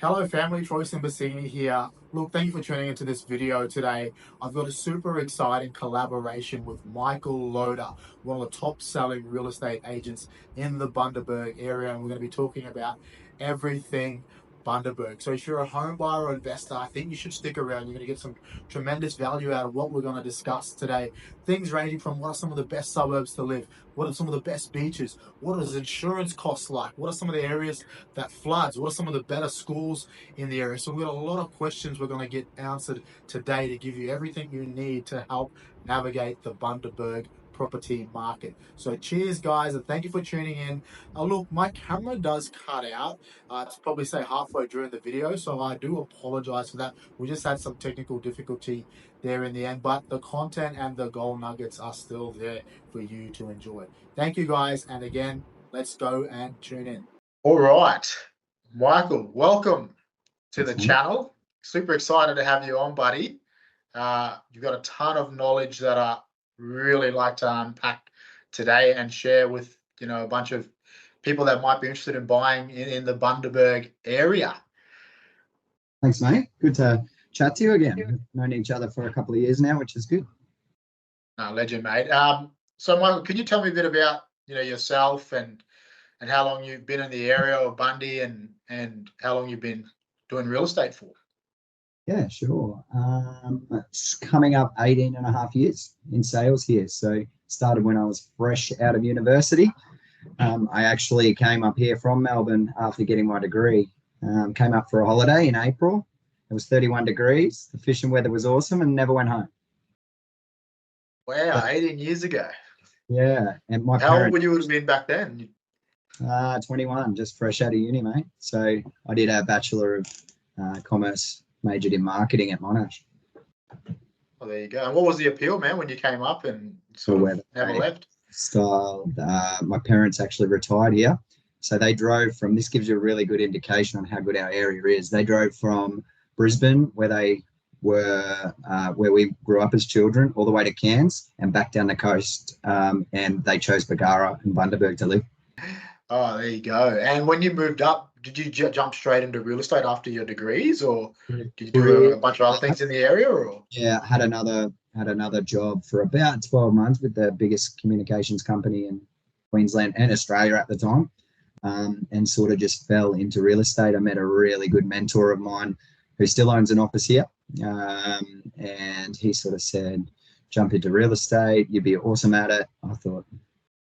Hello family, Troyce and Bassini here. Look, thank you for tuning into this video today. I've got a super exciting collaboration with Michael Loda, one of the top selling real estate agents in the Bundaberg area, and we're going to be talking about everything Bundaberg. So if you're a home buyer or investor, I think you should stick around. You're going to get some tremendous value out of what we're going to discuss today. Things ranging from what are some of the best suburbs to live, what are some of the best beaches, what is insurance costs like, what are some of the areas that floods, what are some of the better schools in the area. So we've got a lot of questions we're going to get answered today to give you everything you need to help navigate the Bundaberg property market. So cheers guys, and thank you for tuning in. Look, my camera does cut out. It's probably say halfway during the video, so I do apologize for that. We just had some technical difficulty there in the end, but the content and the gold nuggets are still there for you to enjoy. Thank you guys, and again, let's go and tune in. All right, Michael, welcome to the channel. Super excited to have you on, buddy. You've got a ton of knowledge that I really like to unpack today and share with a bunch of people that might be interested in buying in the Bundaberg area. Thanks, mate. Good to chat to you again. We've known each other for a couple of years now, which is good. No, legend, mate. So, Michael, can you tell me a bit about yourself and how long you've been in the area of Bundy and how long you've been doing real estate for? Yeah, sure. It's coming up 18 and a half years in sales here. So started when I was fresh out of university. I actually came up here from Melbourne after getting my degree. Came up for a holiday in April. It was 31 degrees. The fishing weather was awesome and never went home. Wow, 18 years ago. Yeah. And how old would you have been back then? 21, just fresh out of uni, mate. So I did a Bachelor of Commerce, majored in marketing at Monash. Well, there you go. And what was the appeal, man, when you came up and sort of never left? Style. My parents actually retired here. So they drove from, this gives you a really good indication on how good our area is. They drove from Brisbane, where they were, where we grew up as children, all the way to Cairns and back down the coast. And they chose Bargara and Bundaberg to live. Oh, there you go. And when you moved up, did you jump straight into real estate after your degrees, or did you do a bunch of other things in the area? Or yeah, had another job for about 12 months with the biggest communications company in Queensland and Australia at the time, and sort of just fell into real estate. I met a really good mentor of mine who still owns an office here, and he sort of said, jump into real estate, you'd be awesome at it. I thought,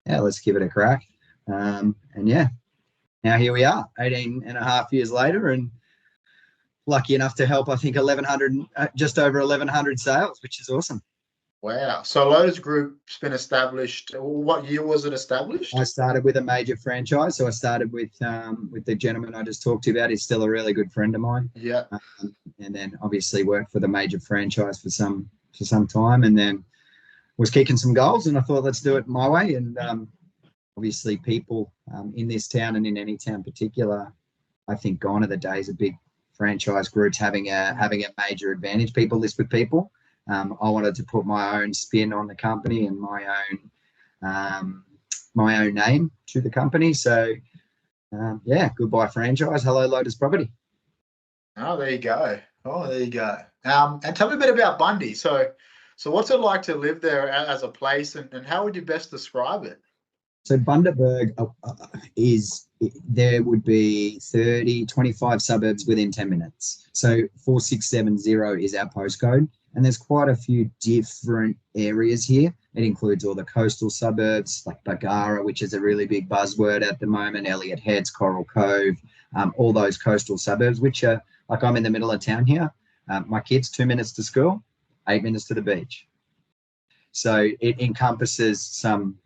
yeah, let's give it a crack. And yeah, now here we are 18 and a half years later, and lucky enough to help, I think, just over 1,100 sales, which is awesome. Wow. So Lotus Group's been established. What year was it established? I started with a major franchise. So I started with the gentleman I just talked to you about. He's still a really good friend of mine. Yeah. And then obviously worked for the major franchise for some time, and then was kicking some goals, and I thought, let's do it my way. And obviously people in this town and in any town particular, I think gone are the days of big franchise groups having a major advantage. People list with people. I wanted to put my own spin on the company and my own name to the company. So yeah, goodbye franchise. Hello Lotus property. Oh, there you go. And tell me a bit about Bundy. So what's it like to live there as a place, and how would you best describe it? So Bundaberg there would be 25 suburbs within 10 minutes. So 4670 is our postcode, and there's quite a few different areas here. It includes all the coastal suburbs like Bargara, which is a really big buzzword at the moment, Elliott Heads, Coral Cove, all those coastal suburbs, which are, like, I'm in the middle of town here. My kids, 2 minutes to school, 8 minutes to the beach. So it encompasses some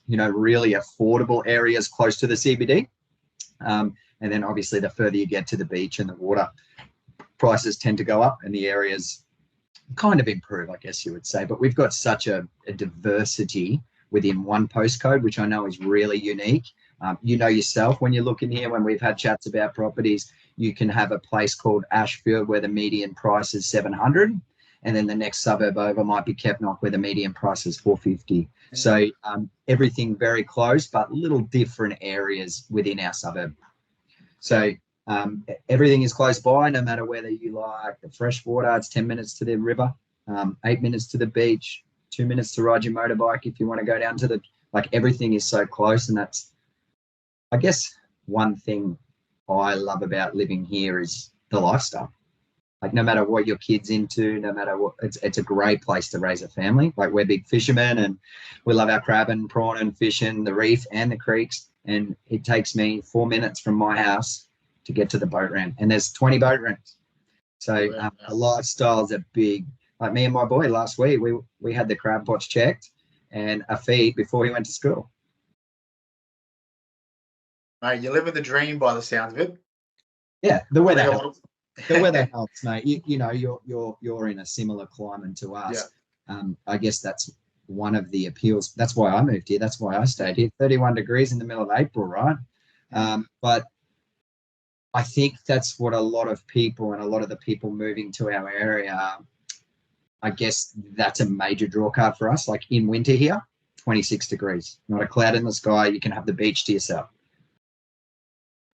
really affordable areas close to the CBD. And then obviously the further you get to the beach and the water, prices tend to go up and the areas kind of improve, I guess you would say. But we've got such a diversity within one postcode, which I know is really unique. Yourself, when you look in here, when we've had chats about properties, you can have a place called Ashfield where the median price is 700. And then the next suburb over might be Kepnock, where the median price is 450. So everything very close, but little different areas within our suburb. So Everything is close by, no matter whether you like the fresh water. It's 10 minutes to the river, 8 minutes to the beach, 2 minutes to ride your motorbike if you want to go down to the, like, everything is so close. And that's, I guess, one thing I love about living here is the lifestyle. Like, no matter what your kid's into, no matter what, it's a great place to raise a family. Like, we're big fishermen and we love our crab and prawn and fishing, the reef and the creeks. And it takes me 4 minutes from my house to get to the boat ramp. And there's 20 boat ramps. So the lifestyle's a big, like me and my boy last week, we had the crab pots checked and a feed before he went to school. Mate, you're living the dream by the sounds of it. Yeah, the weather helps. The weather helps, mate. You know, you're in a similar climate to us. Yeah. I guess that's one of the appeals. That's why I moved here. That's why I stayed here. 31 degrees in the middle of April, right? But I think that's what a lot of people and a lot of the people moving to our area, I guess that's a major draw card for us. Like, in winter here, 26 degrees, not a cloud in the sky. You can have the beach to yourself.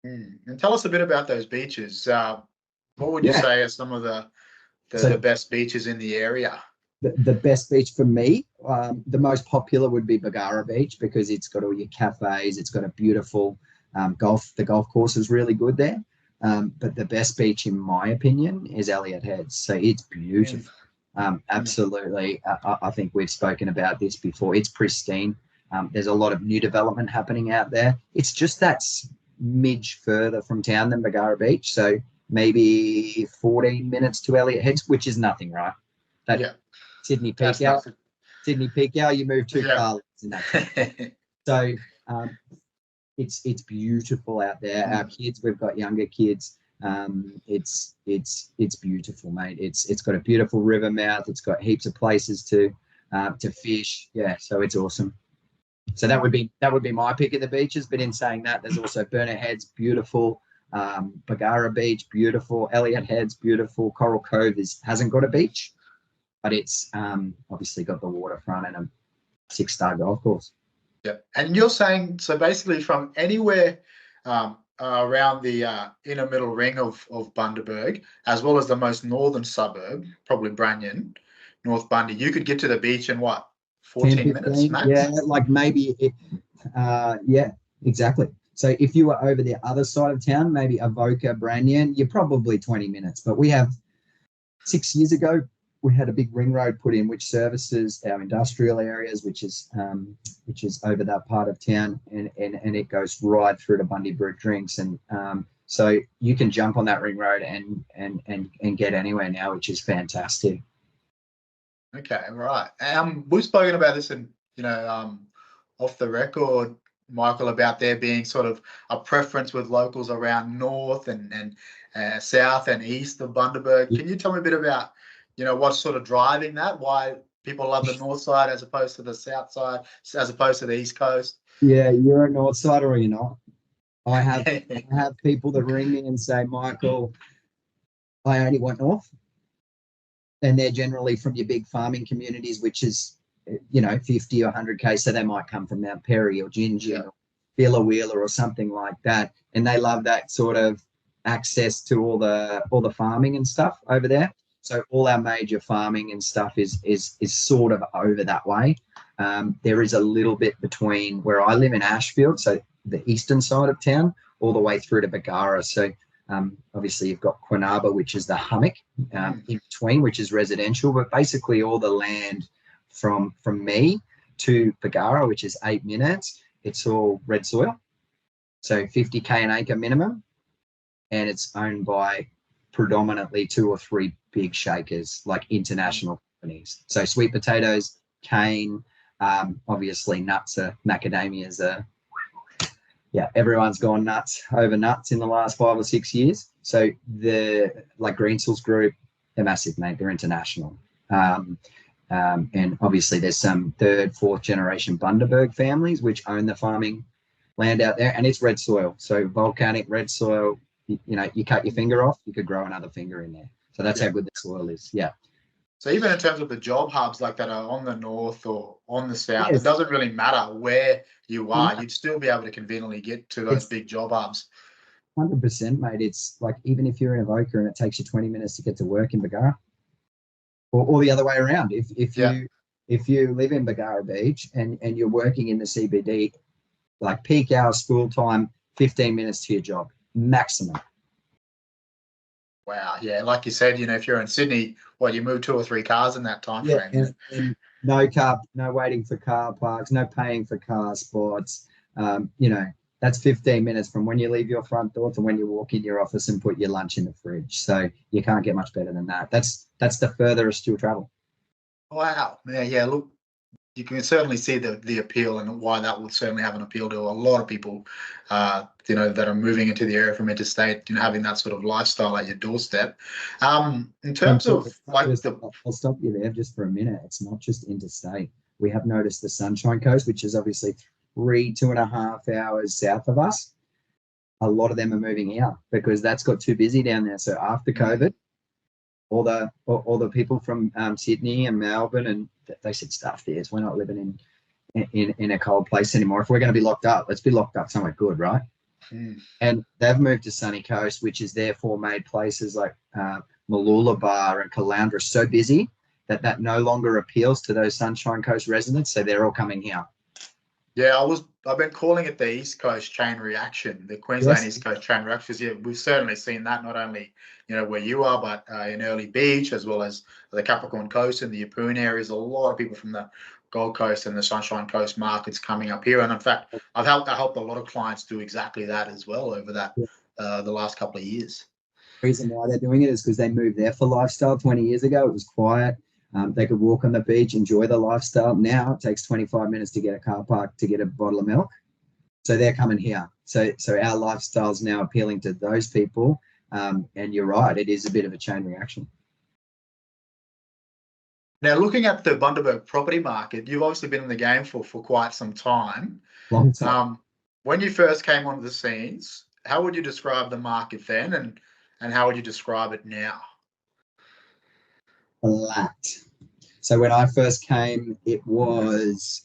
And tell us a bit about those beaches. What would you say are some of the best beaches in the area? The best beach for me, the most popular would be Bundaberg Beach, because it's got all your cafes. It's got a beautiful golf. The golf course is really good there. But the best beach, in my opinion, is Elliott Heads. So it's beautiful. Absolutely. I think we've spoken about this before. It's pristine. There's a lot of new development happening out there. It's just that midge further from town than Bundaberg Beach. So maybe 14 minutes to Elliott Heads, which is nothing, right? Sydney peak hour, you move 2 cars in that. So it's beautiful out there. Our kids, we've got younger kids. It's beautiful, mate. It's got a beautiful river mouth. It's got heaps of places to fish. Yeah, so it's awesome. So that would be my pick of the beaches. But in saying that, there's also Burnet Heads, beautiful. Bundaberg Beach, beautiful. Elliott Heads, beautiful. Coral Cove hasn't got a beach, but it's obviously got the waterfront and a 6-star golf course. Yeah, and you're saying, so basically from anywhere around the inner middle ring of Bundaberg, as well as the most northern suburb, probably Branyan, North Bundy, you could get to the beach in what, 14 minutes max? Yeah, like maybe yeah, exactly. So if you were over the other side of town, maybe Avoca, Branyan, you're probably 20 minutes. But we have 6 years ago, we had a big ring road put in, which services our industrial areas, which is over that part of town, and it goes right through to Bundaberg Drinks, and so you can jump on that ring road and get anywhere now, which is fantastic. Okay, right. We've spoken about this in off the record, Michael, about there being sort of a preference with locals around north and south and east of Bundaberg. Can you tell me a bit about what's sort of driving that? Why people love the north side as opposed to the south side, as opposed to the east coast? Yeah, you're a north sider or you're not. I have people that ring me and say, Michael, I only want north. And they're generally from your big farming communities, which is 50 or 100K. So they might come from Mount Perry or Gingin or Billa or something like that. And they love that sort of access to all the farming and stuff over there. So all our major farming and stuff is sort of over that way. There is a little bit between where I live in Ashfield, so the eastern side of town, all the way through to Bundaberg. So obviously you've got Quinaba, which is the hummock in between, which is residential. But basically all the land from me to Bundaberg, which is 8 minutes, it's all red soil. So 50K an acre minimum, and it's owned by predominantly 2 or 3 big shakers, like international companies. So sweet potatoes, cane, obviously nuts, macadamias are, everyone's gone nuts over nuts in the last 5 or 6 years. So the Greensills Group, they're massive, mate. They're international. And obviously there's some 3rd, 4th generation Bundaberg families which own the farming land out there, and it's red soil. So volcanic red soil, you cut your finger off, you could grow another finger in there. So that's how good the soil is. Yeah. So even in terms of the job hubs like that are on the north or on the south, it doesn't really matter where you are. You'd still be able to conveniently get to those big job hubs. 100%, mate. It's like, even if you're in Avoca and it takes you 20 minutes to get to work in Bargara, or the other way around. Yeah. If you live in Bargara Beach and you're working in the CBD, like peak hour school time, 15 minutes to your job maximum. Wow. Yeah. Like you said, if you're in Sydney, you move 2 or 3 cars in that time Yeah, frame. and no waiting for car parks, no paying for car spots. That's 15 minutes from when you leave your front door to when you walk in your office and put your lunch in the fridge. So you can't get much better than that. That's the furthest you'll travel. Wow. Yeah. Yeah. Look, you can certainly see the appeal and why that would certainly have an appeal to a lot of people, that are moving into the area from interstate, having that sort of lifestyle at your doorstep. In And terms of I'll stop you there just for a minute. It's not just interstate. We have noticed the Sunshine Coast, which is obviously 2.5 hours south of us. A lot of them are moving out because that's got too busy down there. So after COVID, all the people from Sydney and Melbourne, and they said, stuff this. We're not living in a cold place anymore. If we're going to be locked up, let's be locked up somewhere good, right? And they've moved to Sunny Coast, which has therefore made places like Mooloolaba and Caloundra so busy that no longer appeals to those Sunshine Coast residents. So they're all coming here. Yeah, I've been calling it the East Coast chain reaction, the Queensland East Coast chain reaction. Yeah, we've certainly seen that not only where you are, but in Early Beach, as well as the Capricorn Coast and the Yeppoon areas. A lot of people from the Gold Coast and the Sunshine Coast markets coming up here. And in fact, I helped a lot of clients do exactly that as well over the last couple of years. The reason why they're doing it is because they moved there for lifestyle 20 years ago. It was quiet. They could walk on the beach, enjoy the lifestyle. Now it takes 25 minutes to get a car park to get a bottle of milk. So they're coming here. So our lifestyle is now appealing to those people. And you're right, it is a bit of a chain reaction. Now, looking at the Bundaberg property market, you've obviously been in the game for quite some time. Long time. When you first came onto the scenes, how would you describe the market then, and how would you describe it now? Flat. So when I first came, it was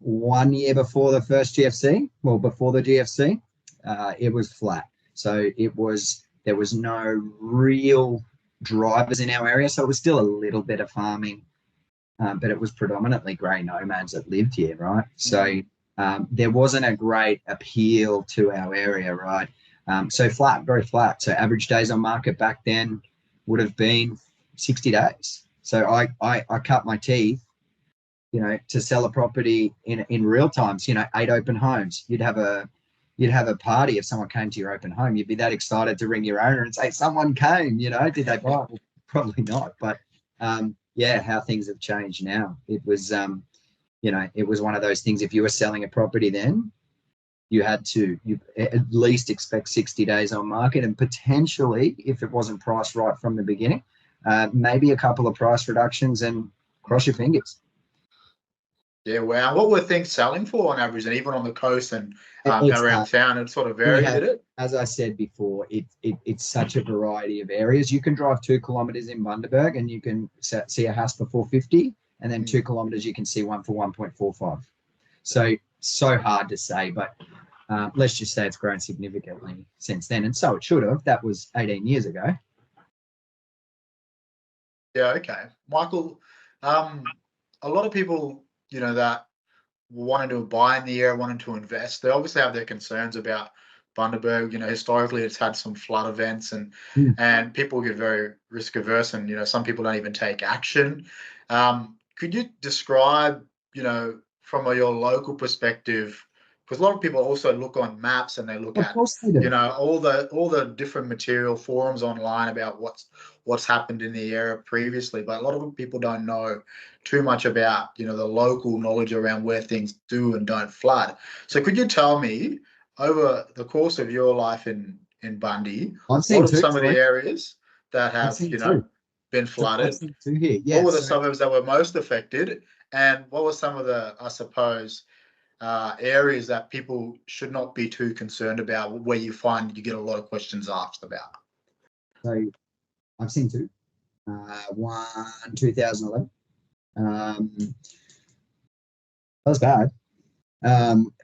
1 year before the first GFC. Well, before the GFC, it was flat. So there was no real drivers in our area. So it was still a little bit of farming, but it was predominantly grey nomads that lived here, right? So there wasn't a great appeal to our area, right? So flat, very flat. So average days on market back then would have been 60 days. So I cut my teeth, to sell a property in real times, 8 open homes. You'd have a party if someone came to your open home. You'd be that excited to ring your owner and say, someone came, did they buy it? Well, probably not. But how things have changed now. It was, it was one of those things. If you were selling a property then, you at least expect 60 days on market, and potentially, if it wasn't priced right from the beginning, maybe a couple of price reductions and cross your fingers. Yeah, wow. What were things selling for on average, and even on the coast and around town? It sort of varied, did it? As I said before, it's such a variety of areas. You can drive 2 kilometers in Bundaberg and you can see a house for 450, and then 2 kilometers you can see one for 1.45. So hard to say, but let's just say it's grown significantly since then, and so it should have. That was 18 years ago. Yeah, okay. Michael, a lot of people, that wanting to buy in the area, wanting to invest, they obviously have their concerns about Bundaberg. Historically, it's had some flood events, and people get very risk averse, and some people don't even take action. Could you describe, from your local perspective, because a lot of people also look on maps and they look at, all the different material forums online about what's happened in the area previously, but a lot of people don't know too much about the local knowledge around where things do and don't flood. So could you tell me, over the course of your life in Bundy, what are some of the areas that have been flooded? What were the suburbs that were most affected, and what were some of the, I suppose, areas that people should not be too concerned about, where you find you get a lot of questions asked about? So I've seen 2. One, 2011. That was bad.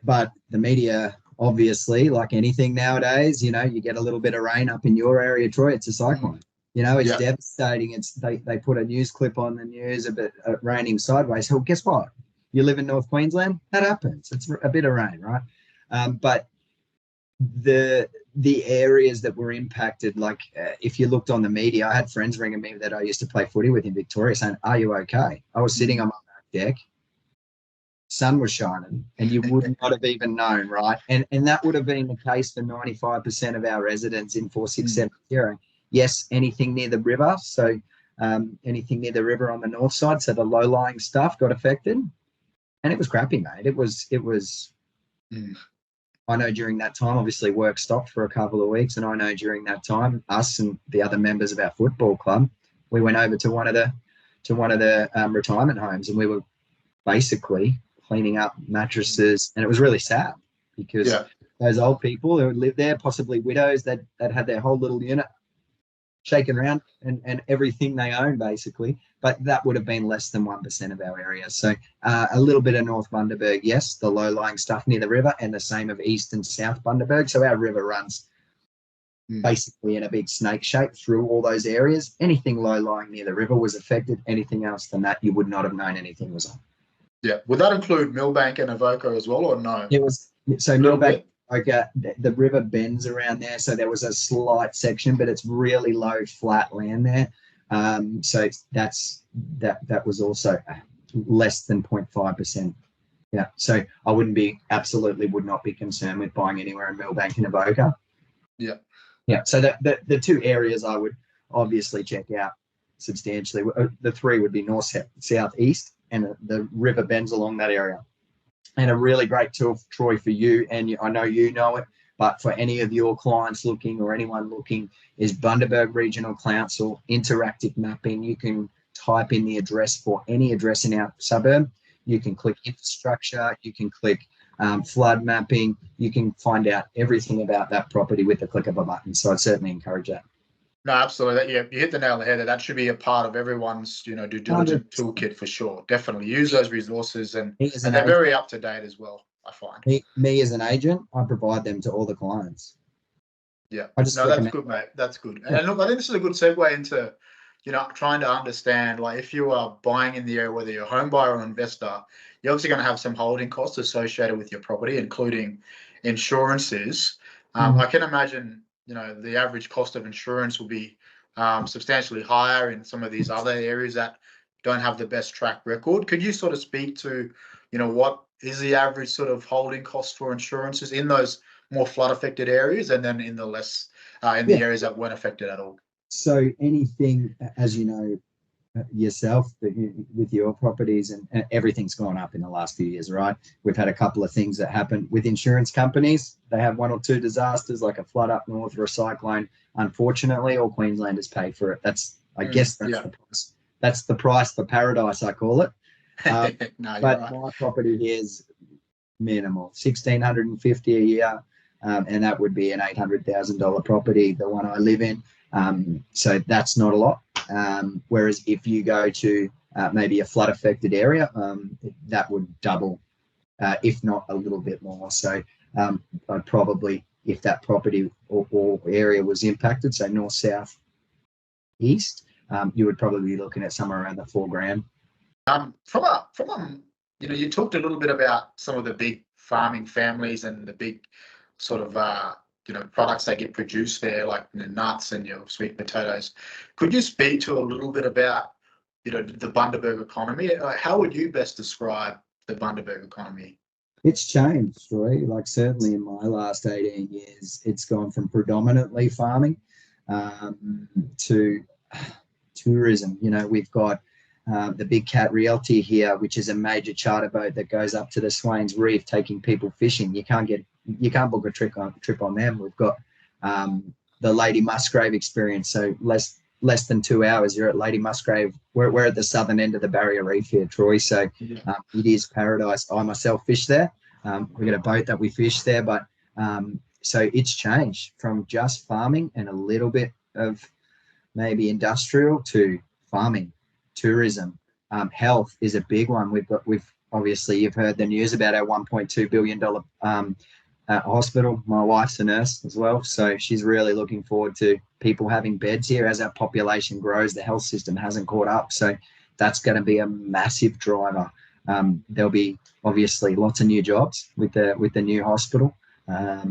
But the media obviously, like anything nowadays, you get a little bit of rain up in your area, Troy, it's a cyclone. It's Yeah. devastating. They put a news clip on the news a bit raining sideways. Well, guess what? You live in North Queensland, that happens. It's a bit of rain, right? But the areas that were impacted, like if you looked on the media, I had friends ringing me that I used to play footy with in Victoria saying, "Are you okay?" I was sitting on my back deck, sun was shining, and you would not have even known, right? And that would have been the case for 95% of our residents in 4670. Yes, anything near the river, so anything near the river on the north side, so the low-lying stuff got affected, and it was crappy, mate. It was. I know during that time, obviously, work stopped for a couple of weeks, and I know during that time, us and the other members of our football club, we went over to one of the retirement homes, and we were basically cleaning up mattresses, and it was really sad because those old people who lived there, possibly widows that had their whole little unit shaken around and everything they own basically, but that would have been less than 1% of our area. So a little bit of North Bundaberg, yes, the low-lying stuff near the river, and the same of East and South Bundaberg. So our river runs basically in a big snake shape through all those areas. Anything low-lying near the river was affected. Anything else than that, you would not have known anything was on. Yeah. Would that include Millbank and Avoca as well, or no? It was. So Millbank, okay, the river bends around there, so there was a slight section, but it's really low, flat land there. So that was also less than 0.5%. Yeah. So I would not be concerned with buying anywhere in Millbank and Avoca. Yeah. Yeah. So the two areas I would obviously check out substantially, the three would be north, south, east, and the river bends along that area. And a really great tool, Troy, for you, and I know you know it, but for any of your clients looking or anyone looking, is Bundaberg Regional Council interactive mapping. You can type in the address for any address in our suburb. You can click infrastructure. You can click flood mapping. You can find out everything about that property with the click of a button. So I'd certainly encourage that. No, absolutely. Yeah, you hit the nail on the head. That should be a part of everyone's, due diligence toolkit for sure. Definitely use those resources, and they're very up to date as well, I find. Me as an agent, I provide them to all the clients. Yeah. That's good, mate. That's good. Yeah. And look, I think this is a good segue into, trying to understand, like, if you are buying in the area, whether you're a home buyer or investor, you're obviously going to have some holding costs associated with your property, including insurances. I can imagine, the average cost of insurance will be substantially higher in some of these other areas that don't have the best track record. Could you sort of speak to, what is the average sort of holding cost for insurances in those more flood affected areas, and then in the less the areas that weren't affected at all? So anything, as you know yourself, with your properties, and everything's gone up in the last few years, right? We've had a couple of things that happen with insurance companies. They have one or two disasters, like a flood up north or a cyclone. Unfortunately, all Queenslanders pay for it. I guess that's the price. That's the price for paradise, I call it. No, but right. My property here is minimal, $1,650 a year, and that would be an $800,000 property, the one I live in. So that's not a lot. Whereas if you go to maybe a flood affected area, that would double, if not a little bit more. So I'd probably, if that property or area was impacted, so north, south, east, you would probably be looking at somewhere around the $4,000. You talked a little bit about some of the big farming families and the big sort of products that get produced there, like the nuts and your sweet potatoes. Could you speak to a little bit about the Bundaberg economy? How would you best describe the Bundaberg economy? It's changed, Troy. Like certainly in my last 18 years, it's gone from predominantly farming to tourism. We've got the Big Cat Realty here, which is a major charter boat that goes up to the Swains Reef taking people fishing. You can't book a trip on them. We've got the Lady Musgrave experience, so less than 2 hours you're at Lady Musgrave. We're at the southern end of the Barrier Reef here, Troy, so it is paradise. I myself fish there. We've got a boat that we fish there, but so it's changed from just farming and a little bit of maybe industrial to farming, tourism. Health is a big one. We've obviously, you've heard the news about our $1.2 billion hospital. My wife's a nurse as well, so she's really looking forward to people having beds here. As our population grows, the health system hasn't caught up, so that's going to be a massive driver. There'll be obviously lots of new jobs with the new hospital.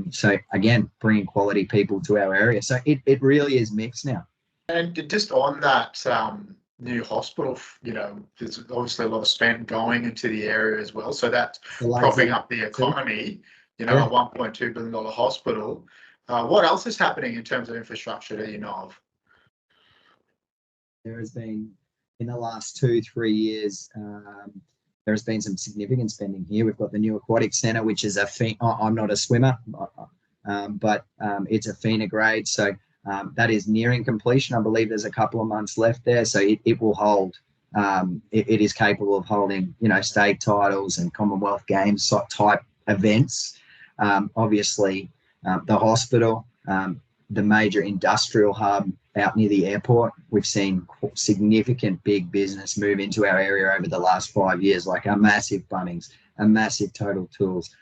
So again, bringing quality people to our area. So it really is mixed now. And just on that new hospital, there's obviously a lot of spend going into the area as well. So that's propping up the economy, a $1.2 billion hospital. What else is happening in terms of infrastructure that you know of? There has been, in the last 2-3 years, there has been some significant spending here. We've got the new aquatic centre, which is I'm not a swimmer, but it's a FINA grade. So that is nearing completion. I believe there's a couple of months left there. So it will hold. It is capable of holding, state titles and Commonwealth Games type events. Obviously, the hospital, the major industrial hub out near the airport. We've seen significant big business move into our area over the last 5 years, like a massive Bunnings, a massive Total Tools.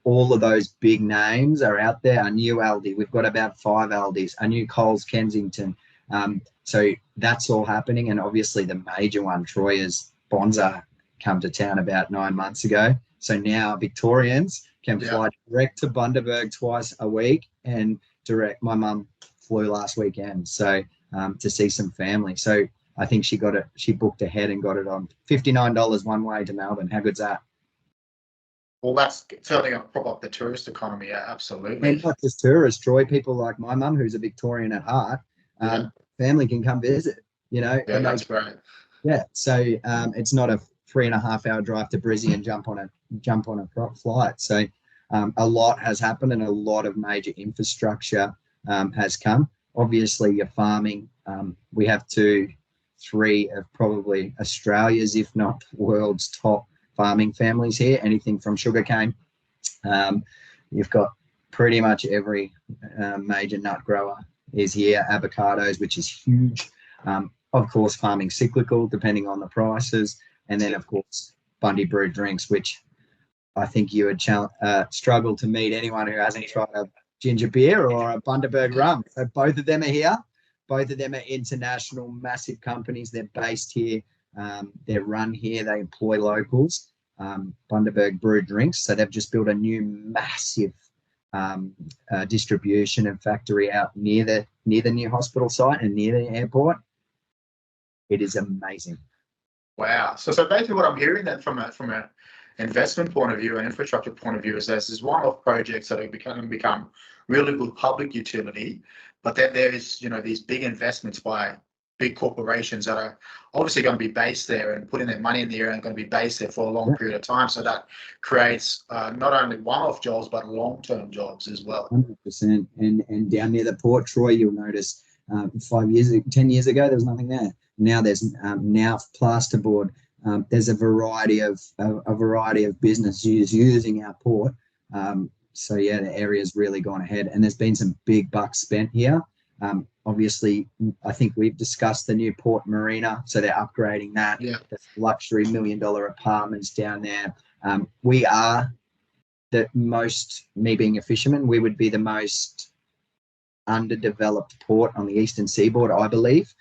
All of those big names are out there. A new Aldi, we've got about 5 Aldis, a new Coles Kensington. So that's all happening. And obviously the major one, Troya's Bonza, come to town about 9 months ago. So now Victorians can fly direct to Bundaberg twice a week and direct. My mum flew last weekend, so to see some family. So I think she booked ahead and got it on $59 one way to Melbourne. How good's that? Well, that's certainly going to prop up the tourist economy. Yeah, absolutely. And not just tourists, Troy, people like my mum, who's a Victorian at heart, family can come visit, Yeah, that's great. Yeah, so it's not a 3.5 hour drive to Brizzy and jump on a flight. So a lot has happened and a lot of major infrastructure has come. Obviously, your farming, we have 3 of probably Australia's, if not the world's top farming families here. Anything from sugarcane. You've got pretty much every major nut grower is here. Avocados, which is huge. Of course, farming cyclical, depending on the prices. And then, of course, Bundy brewed drinks, which I think you would struggle to meet anyone who hasn't tried a ginger beer or a Bundaberg rum. So both of them are here. Both of them are international, massive companies. They're based here. They're run here. They employ locals. Bundaberg brewed drinks. So they've just built a new massive distribution and factory out near the new hospital site and near the airport. It is amazing. Wow. So basically what I'm hearing then from an investment point of view, an infrastructure point of view, is there's one-off projects that are become really good public utility, but then there is, these big investments by big corporations that are obviously going to be based there and putting their money in the area and going to be based there for a long period of time. So that creates not only one-off jobs, but long-term jobs as well. 100%. And down near the port, Troy, you'll notice 10 years ago, there was nothing there. Now there's now plasterboard. There's a variety of businesses using our port. So yeah, the area's really gone ahead, and there's been some big bucks spent here. Obviously, I think we've discussed the new port marina, so they're upgrading that. Yeah. There's luxury $1 million apartments down there. We are the most, me being a fisherman, we would be the most underdeveloped port on the eastern seaboard, I believe,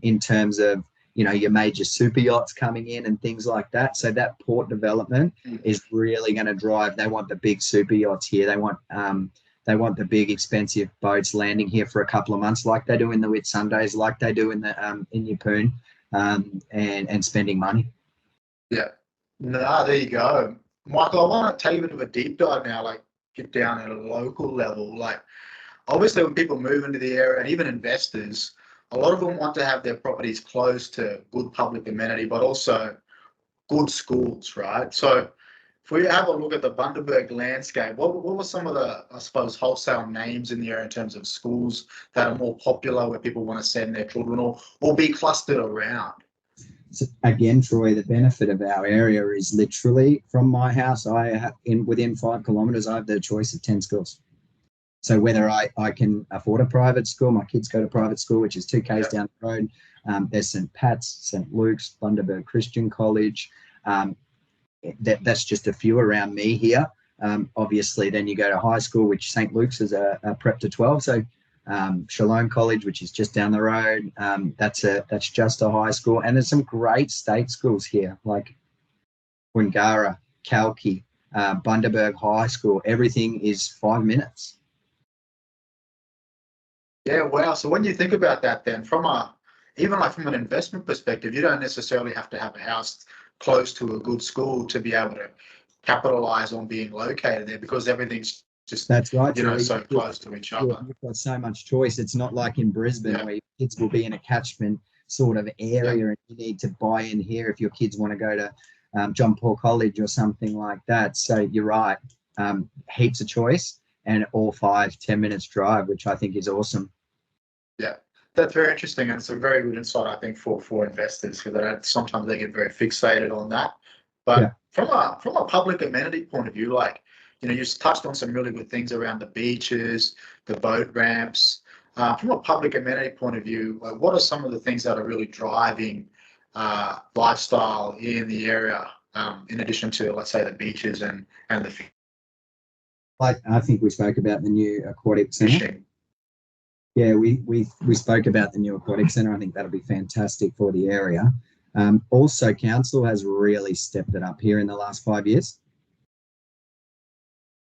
in terms of your major super yachts coming in and things like that. So that port development is really going to drive. They want the big super yachts here. They want the big expensive boats landing here for a couple of months, like they do in the Whitsundays, like they do in the in Yeppoon, and spending money. Yeah. No, there you go, Michael. I want to take a bit of a deep dive now, like get down at a local level. Like obviously, when people move into the area, and even investors, a lot of them want to have their properties close to good public amenity, but also good schools, right? So if we have a look at the Bundaberg landscape, what were some of the, I suppose, wholesale names in the area in terms of schools that are more popular where people want to send their children or be clustered around? So again, Troy, the benefit of our area is literally from my house, within 5 kilometres, I have the choice of 10 schools. So whether I can afford a private school, my kids go to private school, which is 2 k's down the road. There's St. Pat's, St. Luke's, Bundaberg Christian College. That's just a few around me here. Obviously, then you go to high school, which St. Luke's is a prep to 12. So Shalom College, which is just down the road, that's just a high school. And there's some great state schools here, like Wangara, Kalki, Bundaberg High School. Everything is 5 minutes. Yeah, wow. So when you think about that, then even like from an investment perspective, you don't necessarily have to have a house close to a good school to be able to capitalize on being located there, because everything's just, That's right, so close to each other. You've got so much choice. It's not like in Brisbane where your kids will be in a catchment sort of area and you need to buy in here if your kids want to go to John Paul College or something like that. So you're right. Heaps of choice and all 5-10 minutes drive, which I think is awesome. Yeah, that's very interesting, and it's a very good insight, I think, for investors, because sometimes they get very fixated on that. But from a public amenity point of view, like, you just touched on some really good things around the beaches, the boat ramps. From a public amenity point of view, what are some of the things that are really driving lifestyle in the area, in addition to, let's say, the beaches and the I think we spoke about the new aquatic fishing. centre. Yeah, we spoke about the new aquatic centre. I think that'll be fantastic for the area. Also, council has really stepped it up here in the last 5 years.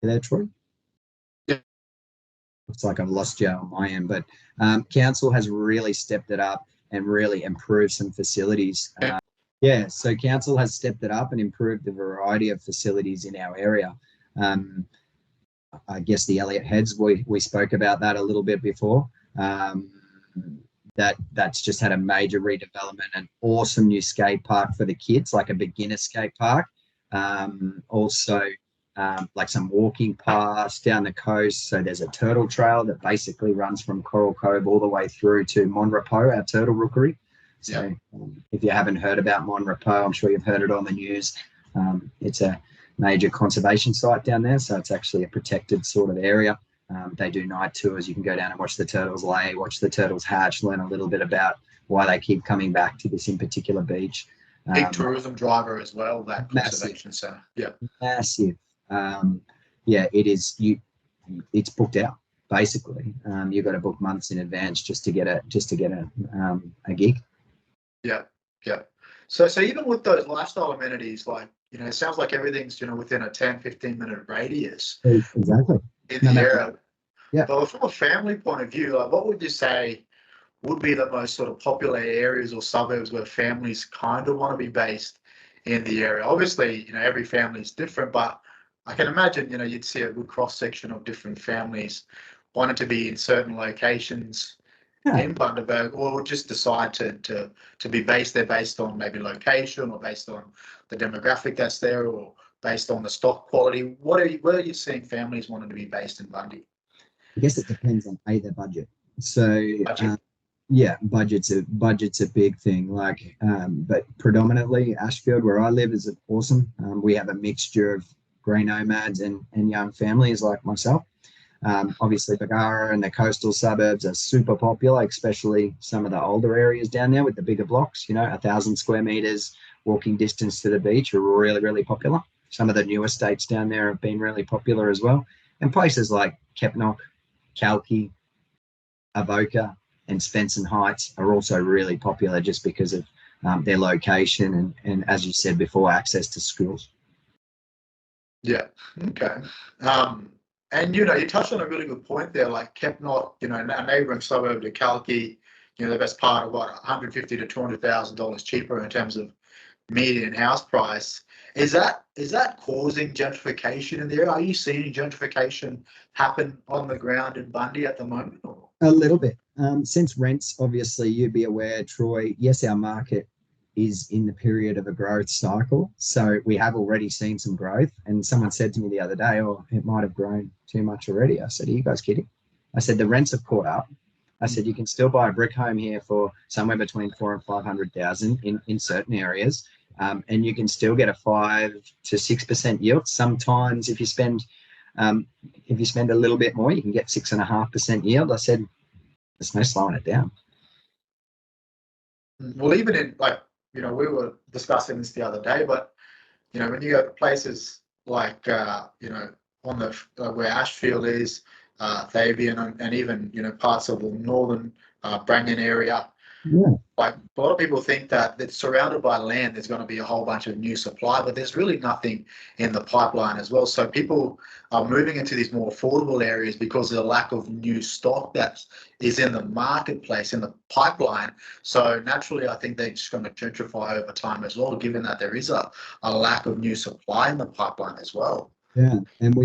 You there, Troy? Yeah. Looks like I've lost you on my end, but council has really stepped it up and really improved some facilities. So council has stepped it up and improved the variety of facilities in our area. I guess the Elliott Heads, we spoke about that a little bit before. That's just had a major redevelopment, an awesome new skate park for the kids, like a beginner skate park. Also, like some walking paths down the coast. So there's a turtle trail that basically runs from Coral Cove all the way through to Monrepos, our turtle rookery. So if you haven't heard about Monrepos, I'm sure you've heard it on the news. It's a major conservation site down there, so it's actually a protected sort of area. They do night tours. You can go down and watch the turtles lay, watch the turtles hatch, learn a little bit about why they keep coming back to this in particular beach. Big tourism driver as well, that conservation centre. Yeah, massive. It is. It's booked out basically. You've got to book months in advance just to get a gig. Yeah. So even with those lifestyle amenities, like, it sounds like everything's, within a 10-15 minute radius. Exactly. In the area. Yeah. But from a family point of view, like, what would you say would be the most sort of popular areas or suburbs where families kind of want to be based in the area? Obviously, every family is different, but I can imagine, you'd see a good cross section of different families wanting to be in certain locations in Bundaberg, or just decide to be based there based on maybe location, or based on the demographic that's there, or based on the stock quality. Where are you seeing families wanting to be based in Bundy? I guess it depends on their budget. So budget's a big thing. Like, but predominantly Ashfield, where I live, is awesome. We have a mixture of grey nomads and young families like myself. Obviously, Bagara and the coastal suburbs are super popular, especially some of the older areas down there with the bigger blocks. 1,000 square meters, walking distance to the beach are really, really popular. Some of the new estates down there have been really popular as well. And places like Kepnock, Kalki, Avoca, and Spencer Heights are also really popular just because of their location and, as you said before, access to schools. Yeah. Okay. And you touched on a really good point there, like Kepnock, a neighbouring suburb to Kalki, the best part of what, $150,000 to $200,000 cheaper in terms of median house price. Is that causing gentrification in the area? Are you seeing gentrification happen on the ground in Bundy at the moment? Or? A little bit. Since rents, obviously, you'd be aware, Troy, yes, our market is in the period of a growth cycle. So we have already seen some growth. And someone said to me the other day, oh, it might have grown too much already. I said, are you guys kidding? I said, the rents have caught up. I said, you can still buy a brick home here for somewhere between 400,000 and 500,000 in certain areas. And you can still get a 5 to 6% yield. Sometimes if you spend a little bit more, you can get 6.5% yield. I said, there's no slowing it down. Well, even in we were discussing this the other day, but when you go to places like on the where Ashfield is, Fabian, and even parts of the northern Brandon area. Yeah. Like a lot of people think that it's surrounded by land, there's going to be a whole bunch of new supply, but there's really nothing in the pipeline as well. So people are moving into these more affordable areas because of the lack of new stock that is in the marketplace, in the pipeline. So naturally, I think they're just going to gentrify over time as well, given that there is a lack of new supply in the pipeline as well. Yeah, and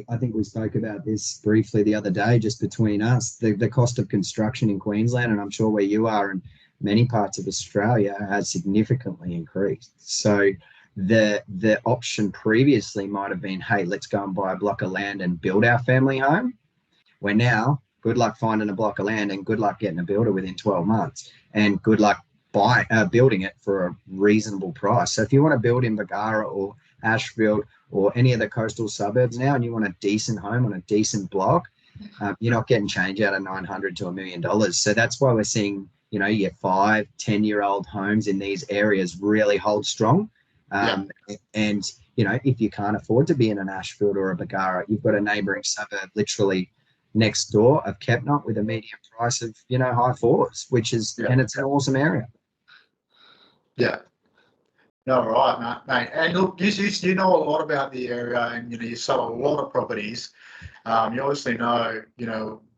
I think we spoke about this briefly the other day, just between us, the cost of construction in Queensland, and I'm sure where you are in many parts of Australia, has significantly increased. So the option previously might have been, hey, let's go and buy a block of land and build our family home. Where now, good luck finding a block of land and good luck getting a builder within 12 months, and good luck building it for a reasonable price. So if you want to build in Bargara or Ashfield or any of the coastal suburbs now, and you want a decent home on a decent block, you're not getting change out of $900 to $1 million. So that's why we're seeing, your 5-10-year-old homes in these areas really hold strong. And, if you can't afford to be in an Ashfield or a Bargara, you've got a neighbouring suburb literally next door of Kepnot with a median price of, high fours, which is, and it's an awesome area. Yeah. No, right, mate. And look, you know a lot about the area, and you sell a lot of properties. You obviously know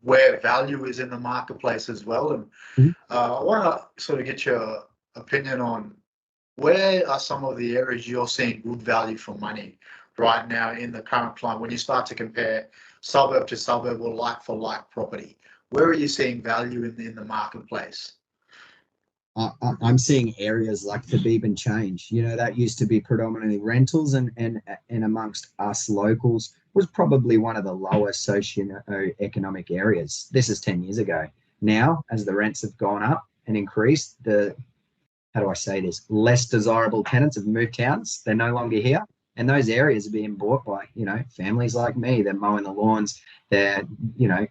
where value is in the marketplace as well. And I want to sort of get your opinion on where are some of the areas you're seeing good value for money right now in the current climate when you start to compare suburb to suburb or like for like property. Where are you seeing value in the marketplace? I'm seeing areas like Thebeban change. That used to be predominantly rentals, and amongst us locals was probably one of the lowest socioeconomic areas. This is 10 years ago. Now, as the rents have gone up and increased, how do I say this? Less desirable tenants have moved towns. They're no longer here. And those areas are being bought by, families like me. They're mowing the lawns. They're,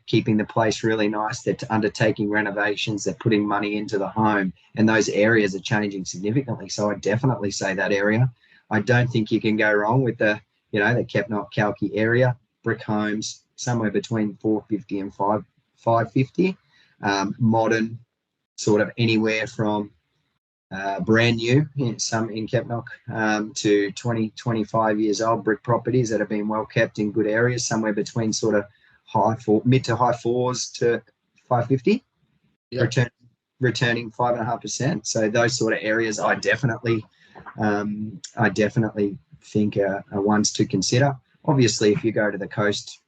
keeping the place really nice. They're undertaking renovations. They're putting money into the home. And those areas are changing significantly. So I definitely say that area. I don't think you can go wrong with the Kepnot, Kalki area. Brick homes, somewhere between $450 and $550. Modern, sort of anywhere from brand new, some in Kepnock, to 20, 25 years old brick properties that have been well kept in good areas, somewhere between sort of mid to high fours to 550, returning 5.5%. So those sort of areas, I definitely think are ones to consider. Obviously, if you go to the coast,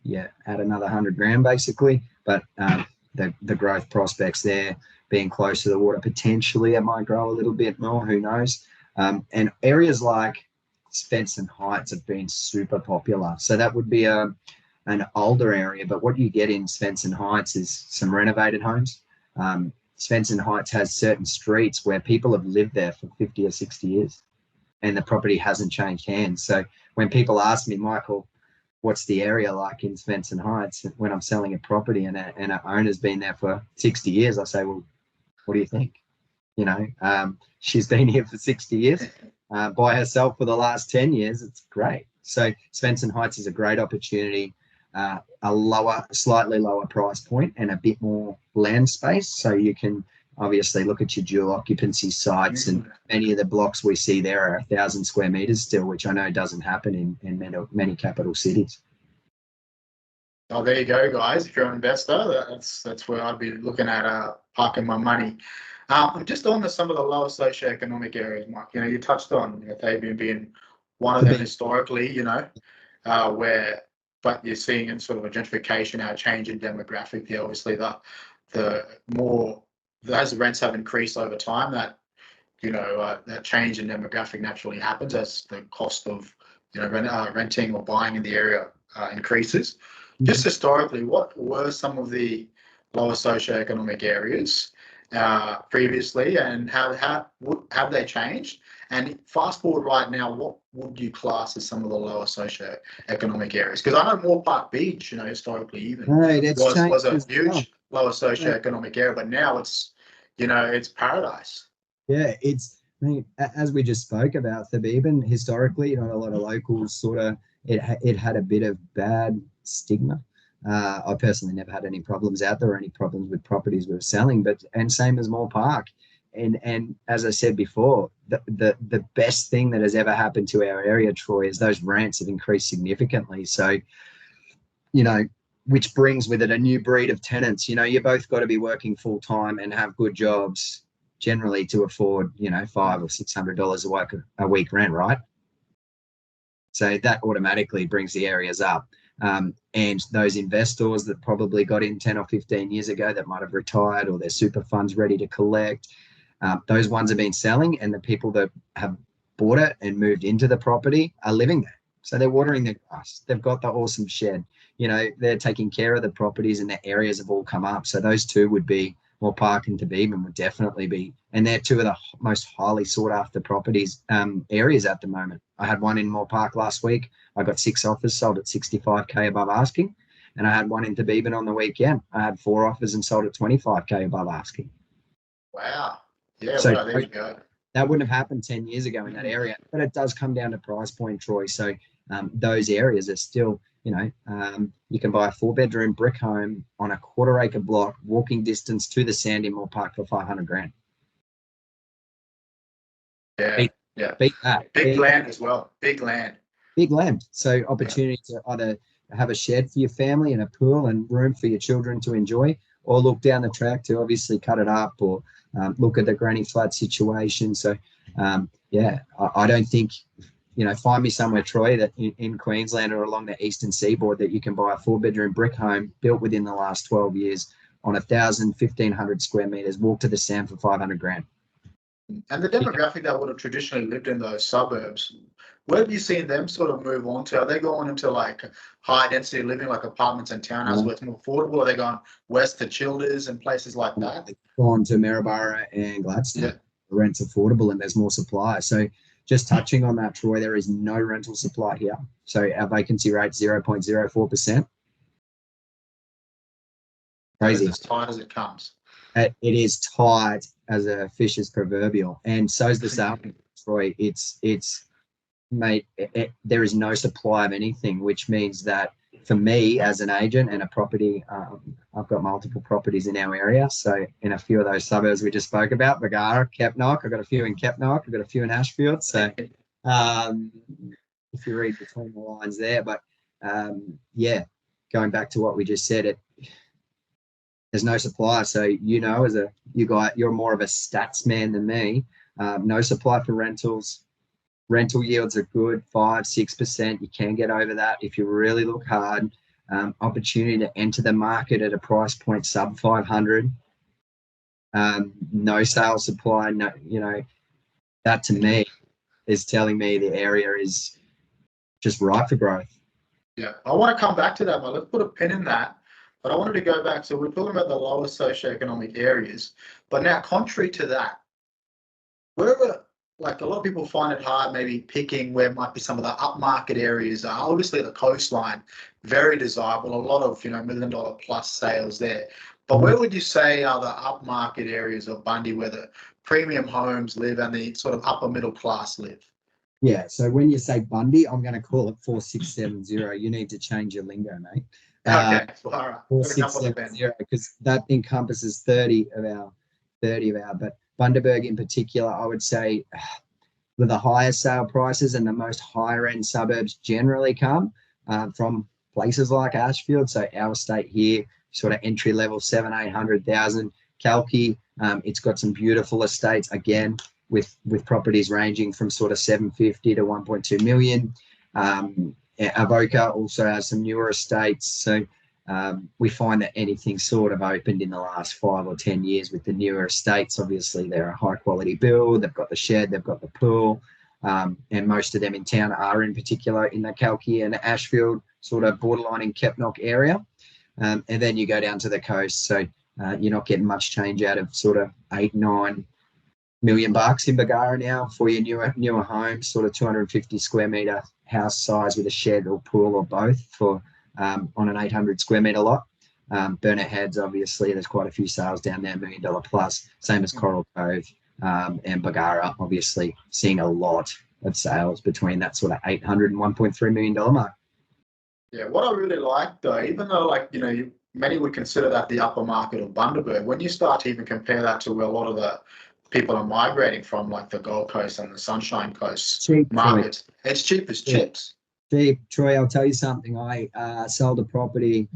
add another 100 grand basically, but the growth prospects there, being close to the water, potentially it might grow a little bit more, who knows. And areas like Svensson Heights have been super popular. So that would be an older area, but what you get in Svensson Heights is some renovated homes. Svensson Heights has certain streets where people have lived there for 50 or 60 years and the property hasn't changed hands. So when people ask me, Michael, what's the area like in Svensson Heights when I'm selling a property and an owner's been there for 60 years, I say, well, what do you think? She's been here for 60 years by herself for the last 10 years. It's great. So Svensson Heights is a great opportunity, slightly lower price point and a bit more land space. So you can obviously look at your dual occupancy sites, and many of the blocks we see there are 1,000 square meters still, which I know doesn't happen in many capital cities. Oh, there you go, guys. If you're an investor, that's where I'd be looking at parking my money. I'm just on to some of the lower socioeconomic areas, Mike. You touched on Fabian being one of them historically, but you're seeing in sort of a gentrification, a change in demographic there. Obviously, the more as the rents have increased over time, that that change in demographic naturally happens as the cost of renting or buying in the area increases. Just historically, what were some of the lower socioeconomic areas previously, and how have they changed? And fast forward right now, what would you class as some of the lower socioeconomic areas? Because I know Moore Park Beach, historically even was a huge lower socioeconomic area, but now it's it's paradise. Yeah, I mean, as we just spoke about Thebeban, historically, a lot of locals sort of it had a bit of bad stigma. I personally never had any problems out there or any problems with properties we were selling, and same as Moore Park. And as I said before, the best thing that has ever happened to our area, Troy, is those rents have increased significantly. So, which brings with it a new breed of tenants. You both got to be working full time and have good jobs generally to afford, $500 or $600 a week rent, right? So that automatically brings the areas up. And those investors that probably got in 10 or 15 years ago that might have retired, or their super funds ready to collect, those ones have been selling, and the people that have bought it and moved into the property are living there. So they're watering the grass. They've got the awesome shed. They're taking care of the properties, and the areas have all come up. So those two would be Moore Park and Tabeben would definitely be, and they're two of the most highly sought after properties areas at the moment. I had one in Moore Park last week. I got 6 offers sold at 65k above asking, and I had one in Tabeben on the weekend. I had 4 offers and sold at 25k above asking. Wow. Yeah, so well, there you go. That wouldn't have happened 10 years ago in that area, but it does come down to price point, Troy. So those areas are still, you can buy a 4-bedroom brick home on a 1/4 acre block, walking distance to the sand in Moore Park for $500,000. Yeah, beat that. Big land as well. Big land. Big land. So opportunity to either have a shed for your family and a pool and room for your children to enjoy, or look down the track to obviously cut it up, or look at the granny flat situation. So, I don't think, find me somewhere, Troy, that in Queensland or along the eastern seaboard that you can buy a 4-bedroom brick home built within the last 12 years on 1,500 square meters, walk to the sand for $500,000. And the demographic that would have traditionally lived in those suburbs, where have you seen them sort of move on to? Are they going into like high density living, like apartments and townhouses where it's more affordable? Are they going west to Childers and places like that? They've gone to Maryborough and Gladstone. Yeah. The rent's affordable and there's more supply. So just touching on that, Troy, there is no rental supply here. So our vacancy rate is 0.04%. Crazy. It's as tight as it comes. It is tight as a fish's proverbial, and so's the sale, Troy. Mate, there is no supply of anything, which means that for me as an agent and a property, I've got multiple properties in our area. So in a few of those suburbs we just spoke about, Bargara, Kepnock, I've got a few in Kepnock, I've got a few in Ashfield. So if you read between the lines there, but going back to what we just said, there's no supply. So, as you're more of a stats man than me. No supply for rentals. Rental yields are good, 5-6%. You can get over that if you really look hard. Opportunity to enter the market at a price point sub 500. No sales supply. No, that to me is telling me the area is just ripe for growth. Yeah, I want to come back to that, but let's put a pin in that. But I wanted to go back. So we're talking about the lower socioeconomic areas. But now, contrary to that, wherever, like a lot of people find it hard maybe picking where might be some of the upmarket areas are. Obviously, the coastline, very desirable. A lot of, $1 million plus sales there. But where would you say are the upmarket areas of Bundy where the premium homes live and the sort of upper middle class live? Yeah, so when you say Bundy, I'm going to call it 4670. You need to change your lingo, mate. Okay, all right. 4670, because that encompasses 30 of our, but Bundaberg in particular, I would say with the highest sale prices and the most higher end suburbs generally come from places like Ashfield. So our estate here, sort of entry level, 700,000-800,000. Kalki, it's got some beautiful estates again with properties ranging from sort of 750 to 1.2 million. Avoca also has some newer estates. So we find that anything sort of opened in the last 5 or 10 years with the newer estates, obviously they're a high quality build. They've got the shed, they've got the pool, and most of them in town are in particular in the Kalki and Ashfield sort of borderline in Kepnock area. And then you go down to the coast. So you're not getting much change out of sort of $8-9 million in Bargara now for your newer home, sort of 250 square meter house size with a shed or pool or both for on an 800 square meter lot. Burnet Heads, obviously, there's quite a few sales down there, $1 million plus, same as Coral Cove and Bargara, obviously seeing a lot of sales between that sort of 800 and $1.3 million mark. Yeah, what I really like though, even though like, many would consider that the upper market of Bundaberg, when you start to even compare that to where a lot of the people are migrating from, like the Gold Coast and the Sunshine Coast Cheap, markets, it's cheap as chips. Cheap. Troy, I'll tell you something. I sold a property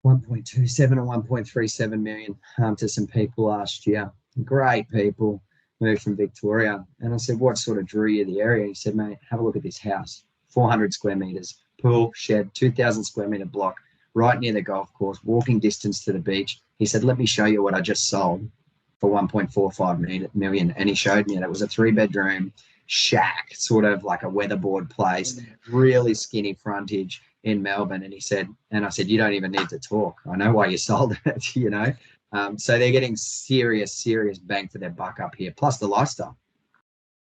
1.27 or 1.37 million to some people last year. Great people, moved from Victoria. And I said, what sort of drew you to the area? He said, mate, have a look at this house. 400 square meters, pool, shed, 2,000 square meter block, right near the golf course, walking distance to the beach. He said, let me show you what I just sold for 1.45 million. And he showed me, and it was a 3-bedroom shack, sort of like a weatherboard place, really skinny frontage in Melbourne. And he said, and I said, you don't even need to talk. I know why you sold it, So they're getting serious bang for their buck up here, plus the lifestyle.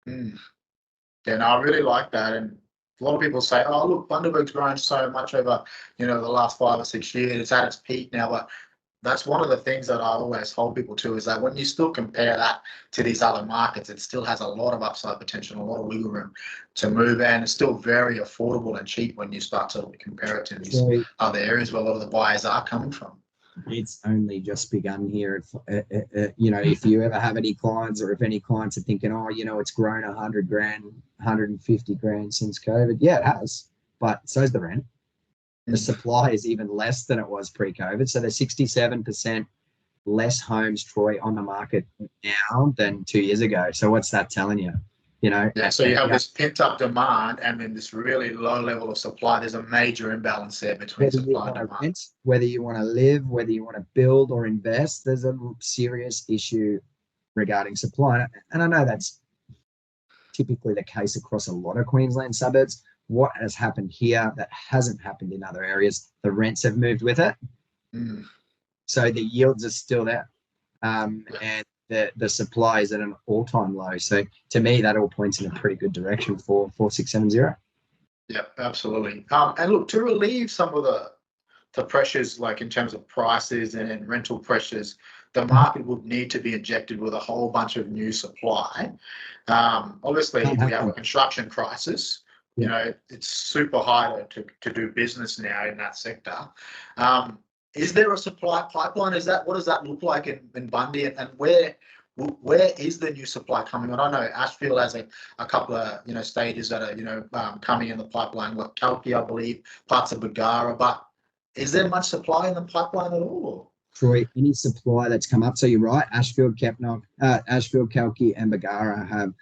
Yeah, no, I really like that. And a lot of people say, oh, look, Bundaberg's grown so much over, the last 5 or 6 years. It's at its peak now. But that's one of the things that I always hold people to, is that when you still compare that to these other markets, it still has a lot of upside potential, a lot of wiggle room to move, and it's still very affordable and cheap when you start to compare it to these other areas where a lot of the buyers are coming from. It's only just begun here. If you ever have any clients, or if any clients are thinking, oh, it's grown 100 grand, 150 grand since COVID. Yeah, it has, but so's the rent. The supply is even less than it was pre-COVID. So there's 67% less homes, Troy, on the market now than 2 years ago. So what's that telling you? Yeah, so you have this pent-up demand and then this really low level of supply. There's a major imbalance there between supply and demand. Whether you want to live, whether you want to build or invest, there's a serious issue regarding supply. And I know that's typically the case across a lot of Queensland suburbs. What has happened here that hasn't happened in other areas? The rents have moved with it. So the yields are still there. And the supply is at an all-time low. So to me, that all points in a pretty good direction for 4670. Yeah, absolutely. And look, to relieve some of the pressures, like in terms of prices and rental pressures, the market would need to be injected with a whole bunch of new supply. Obviously, if we have a construction crisis, it's super hard to do business now in that sector. Is there a supply pipeline? What does that look like in Bundy, and where is the new supply coming on? I know Ashfield has a couple of stages that are coming in the pipeline. Like Kalki, I believe, parts of Bargara, but is there much supply in the pipeline at all? Troy, any supply that's come up. So you're right. Ashfield, Kalki, and Bargara have.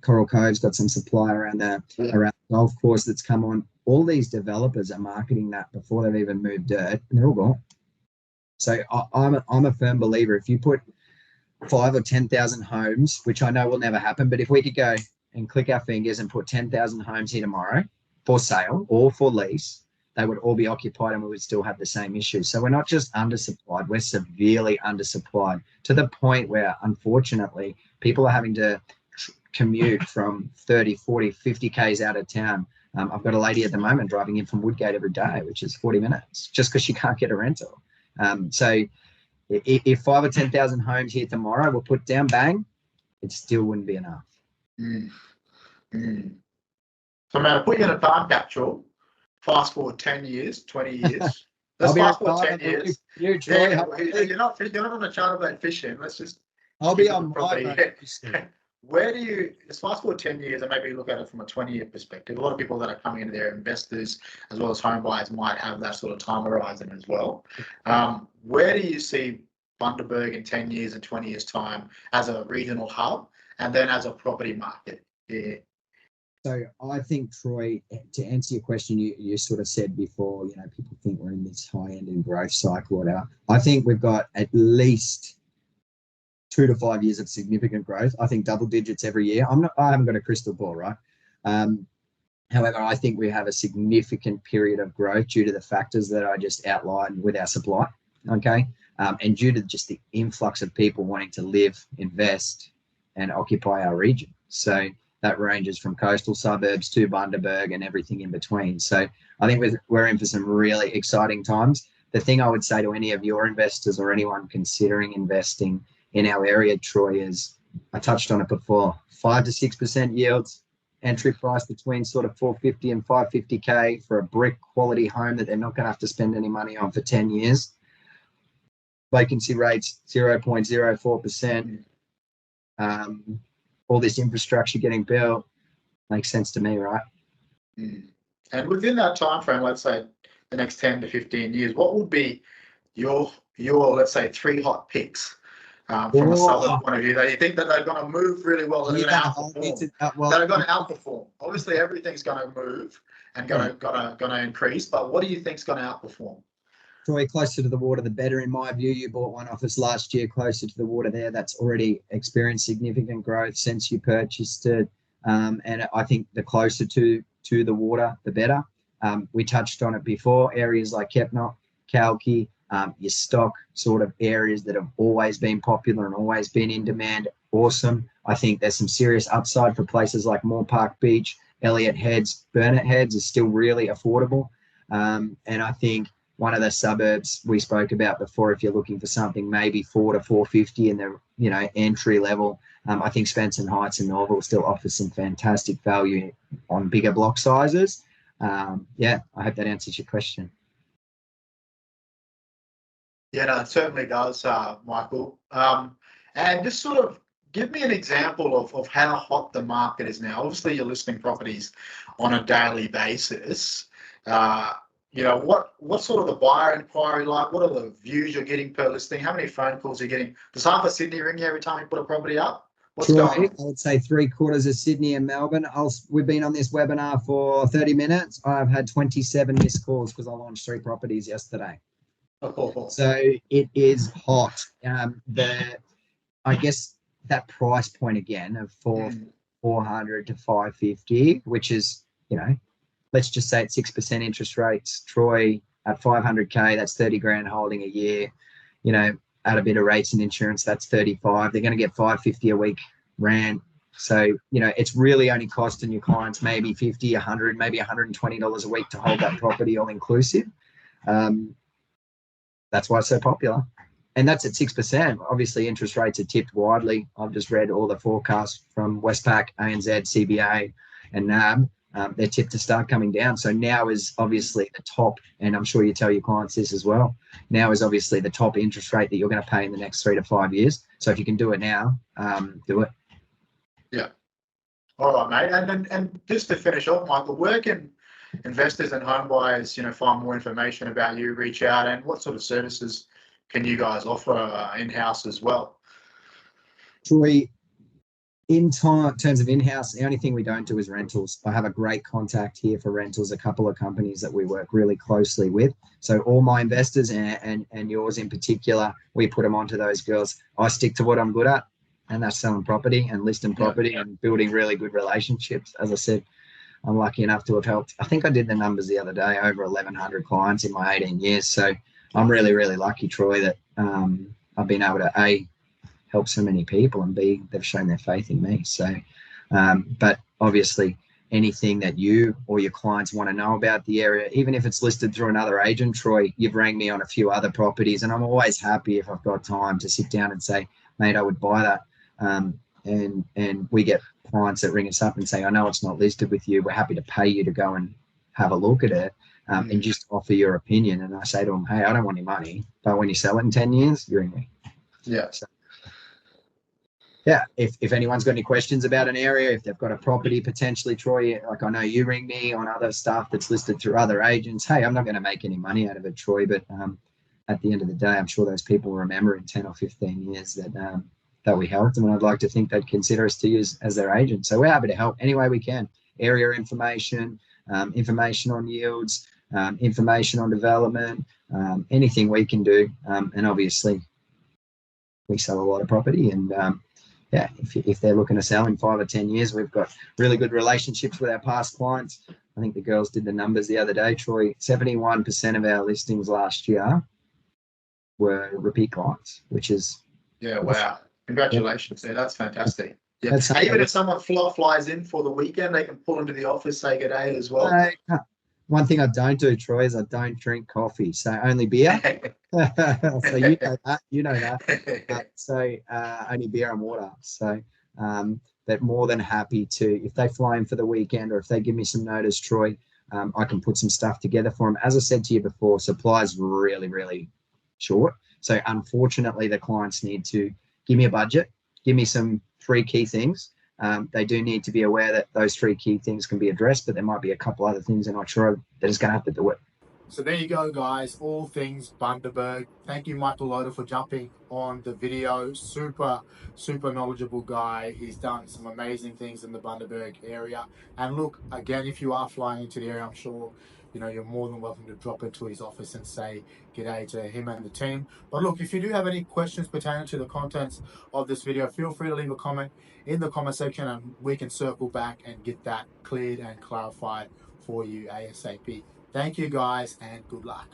Coral Cove's got some supply around the golf course that's come on. All these developers are marketing that before they've even moved dirt, and they're all gone. So I'm a firm believer. If you put 5 or 10,000 homes, which I know will never happen, but if we could go and click our fingers and put 10,000 homes here tomorrow for sale or for lease, they would all be occupied and we would still have the same issues. So we're not just undersupplied, we're severely undersupplied, to the point where, unfortunately, people are having to commute from 30, 40, 50 Ks out of town. I've got a lady at the moment driving in from Woodgate every day, which is 40 minutes, just because she can't get a rental. So if 5 or 10,000 homes here tomorrow were put down, bang, it still wouldn't be enough. So, man, I put you in a time capsule. Fast forward 10 years, 20 years. Let's fast forward 10 years. You're not on a chart about fishing. Let's just. I'll be on my Where do you, let's fast forward 10 years and maybe look at it from a 20-year perspective. A lot of people that are coming into their investors as well as home buyers might have that sort of time horizon as well. Where do you see Bundaberg in 10 years and 20 years time as a regional hub and then as a property market? Yeah. So I think, Troy, to answer your question, you sort of said before, people think we're in this high-end and growth cycle or whatever. I think we've got at least 2 to 5 years of significant growth. I think double digits every year. I haven't got a crystal ball, right? However, I think we have a significant period of growth due to the factors that I just outlined with our supply, okay? And due to just the influx of people wanting to live, invest, and occupy our region. So that ranges from coastal suburbs to Bundaberg and everything in between. So I think we're in for some really exciting times. The thing I would say to any of your investors or anyone considering investing in our area, Troy, is, I touched on it before, 5 to 6% yields, entry price between sort of 450 and 550K for a brick quality home that they're not going to have to spend any money on for 10 years. Vacancy rates 0.04%. All this infrastructure getting built makes sense to me, right? And within that time frame, let's say the next 10 to 15 years, what would be your let's say 3 hot picks from a suburb point of view that you think that they're going to move really well, that are going to outperform? That are going to outperform. Obviously, everything's going to move and going to increase, but what do you think is going to outperform? Troy, closer to the water, the better, in my view. You bought one office last year closer to the water there. That's already experienced significant growth since you purchased it. And I think the closer to the water, the better. We touched on it before. Areas like Kepnok, Kalki, your stock sort of areas that have always been popular and always been in demand. Awesome. I think there's some serious upside for places like Moore Park Beach, Elliott Heads, Burnett Heads is still really affordable. And I think one of the suburbs we spoke about before, if you're looking for something maybe 4 to 450 in the entry level, I think Spencer Heights and Norville still offers some fantastic value on bigger block sizes. I hope that answers your question. Yeah, no, it certainly does, Michael. And just sort of give me an example of how hot the market is now. Obviously, you're listing properties on a daily basis. What sort of the buyer inquiry like? What are the views you're getting per listing? How many phone calls you're getting? Does half of Sydney ring you every time you put a property up? What's going on? I would say 3/4 of Sydney and Melbourne. We've been on this webinar for 30 minutes. I've had 27 missed calls because I launched 3 properties yesterday. So it is hot. I guess that price point again of 400 to 550, which is, let's just say it's 6% interest rates. Troy at 500K, that's 30 grand holding a year. Add a bit of rates and insurance, that's 35. They're going to get 550 a week rent. So, it's really only costing your clients maybe 50, 100, maybe $120 a week to hold that property all inclusive. That's why it's so popular. And that's at 6%. Obviously, interest rates are tipped widely. I've just read all the forecasts from Westpac, ANZ, CBA, and NAB. They're tipped to start coming down. So now is obviously the top, and I'm sure you tell your clients this as well. Now is obviously the top interest rate that you're going to pay in the next 3 to 5 years. So if you can do it now, do it. Yeah. All right, mate. And just to finish off, Michael, where can investors and home buyers, find more information about you, reach out, and what sort of services can you guys offer in-house as well? Troy, in terms of in-house, the only thing we don't do is rentals. I have a great contact here for rentals, a couple of companies that we work really closely with. So all my investors and yours in particular, we put them onto those girls. I stick to what I'm good at, and that's selling property and listing property and building really good relationships. As I said, I'm lucky enough to have helped. I think I did the numbers the other day, over 1,100 clients in my 18 years. So I'm really, really lucky, Troy, that I've been able to, A, help so many people, and B, they've shown their faith in me. So, but obviously anything that you or your clients want to know about the area, even if it's listed through another agent, Troy, you've rang me on a few other properties, and I'm always happy if I've got time to sit down and say, mate, I would buy that. And we get clients that ring us up and say, I know it's not listed with you. We're happy to pay you to go and have a look at it and just offer your opinion. And I say to them, hey, I don't want your money, but when you sell it in 10 years, you ring me. Yeah. So, if anyone's got any questions about an area, if they've got a property potentially, Troy, like I know you ring me on other stuff that's listed through other agents. Hey, I'm not going to make any money out of it, Troy, but at the end of the day, I'm sure those people remember in 10 or 15 years that we helped them, and I'd like to think they'd consider us to use as their agent. So we're happy to help any way we can. Area information, information on yields, information on development, anything we can do. And obviously, we sell a lot of property, and if they're looking to sell in 5 or 10 years, we've got really good relationships with our past clients. I think the girls did the numbers the other day, Troy. 71% of our listings last year were repeat clients, which is wow. Congratulations there. That's fantastic. Yeah. Even if someone flies in for the weekend, they can pull into the office, say good day as well. One thing I don't do, Troy, is I don't drink coffee, so only beer. So you know that. So only beer and water. So But more than happy to, if they fly in for the weekend or if they give me some notice, Troy, I can put some stuff together for them. As I said to you before, supply is really, really short. So unfortunately, the clients need to give me a budget, give me some 3 key things. They do need to be aware that those 3 key things can be addressed, but there might be a couple other things they're not sure of. They're just going to have to do it. So there you go, guys. All things Bundaberg. Thank you, Michael Lotus, for jumping on the video. Super knowledgeable guy. He's done some amazing things in the Bundaberg area. And look, again, if you are flying into the area, I'm sure you're more than welcome to drop into his office and say g'day to him and the team. But look, if you do have any questions pertaining to the contents of this video, feel free to leave a comment in the comment section and we can circle back and get that cleared and clarified for you ASAP. Thank you guys and good luck.